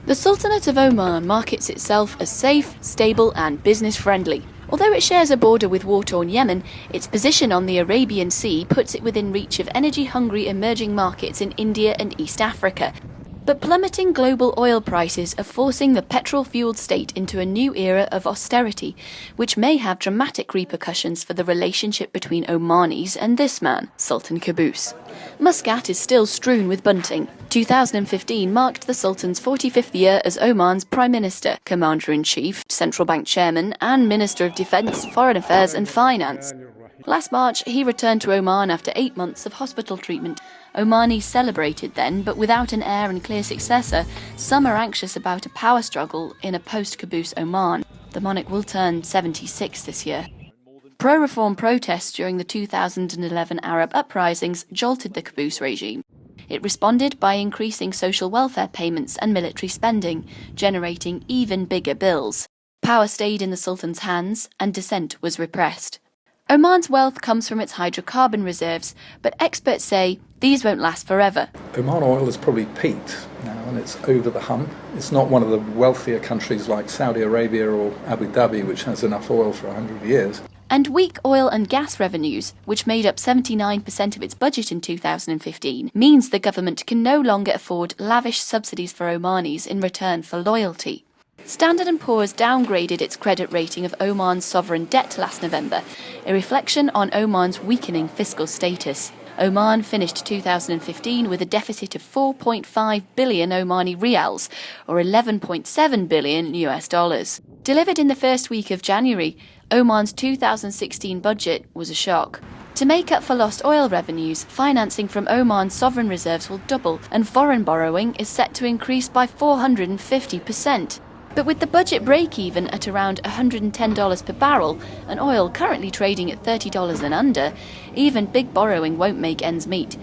The Sultanate of Oman markets itself as safe, stable and business-friendly. Although it shares a border with war-torn Yemen, its position on the Arabian Sea puts it within reach of energy-hungry emerging markets in India and East Africa. But plummeting global oil prices are forcing the petrol-fueled state into a new era of austerity, which may have dramatic repercussions for the relationship between Omanis and this man, Sultan Qaboos. Muscat is still strewn with bunting. 2015 marked the Sultan's 45th year as Oman's Prime Minister, Commander-in-Chief, Central Bank Chairman and Minister of Defence, Foreign Affairs and Finance. Last March, he returned to Oman after 8 months of hospital treatment. Omanis celebrated then, but without an heir and clear successor, some are anxious about a power struggle in a post-Qaboos Oman. The monarch will turn 76 this year. Pro-reform protests during the 2011 Arab uprisings jolted the Qaboos regime. It responded by increasing social welfare payments and military spending, generating even bigger bills. Power stayed in the Sultan's hands, and dissent was repressed. Oman's wealth comes from its hydrocarbon reserves, but experts say these won't last forever. Oman oil has probably peaked now and it's over the hump. It's not one of the wealthier countries like Saudi Arabia or Abu Dhabi, which has enough oil for 100 years. And weak oil and gas revenues, which made up 79% of its budget in 2015, means the government can no longer afford lavish subsidies for Omanis in return for loyalty. Standard & Poor's downgraded its credit rating of Oman's sovereign debt last November, a reflection on Oman's weakening fiscal status. Oman finished 2015 with a deficit of 4.5 billion Omani rials, or $11.7 billion US. Delivered in the first week of January, Oman's 2016 budget was a shock. To make up for lost oil revenues, financing from Oman's sovereign reserves will double, and foreign borrowing is set to increase by 450%. But with the budget break-even at around $110 per barrel, and oil currently trading at $30 and under, even big borrowing won't make ends meet.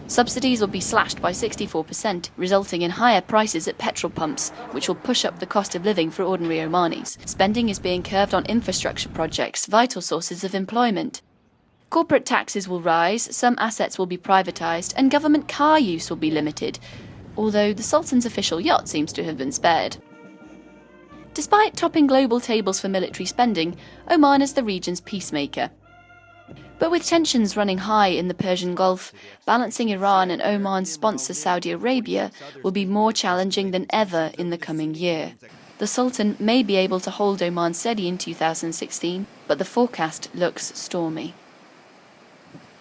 Subsidies will be slashed by 64%, resulting in higher prices at petrol pumps, which will push up the cost of living for ordinary Omanis. Spending is being curbed on infrastructure projects, vital sources of employment. Corporate taxes will rise, some assets will be privatised, and government car use will be limited, although the Sultan's official yacht seems to have been spared. Despite topping global tables for military spending, Oman is the region's peacemaker. But with tensions running high in the Persian Gulf, balancing Iran and Oman's sponsor Saudi Arabia will be more challenging than ever in the coming year. The Sultan may be able to hold Oman steady in 2016, but the forecast looks stormy.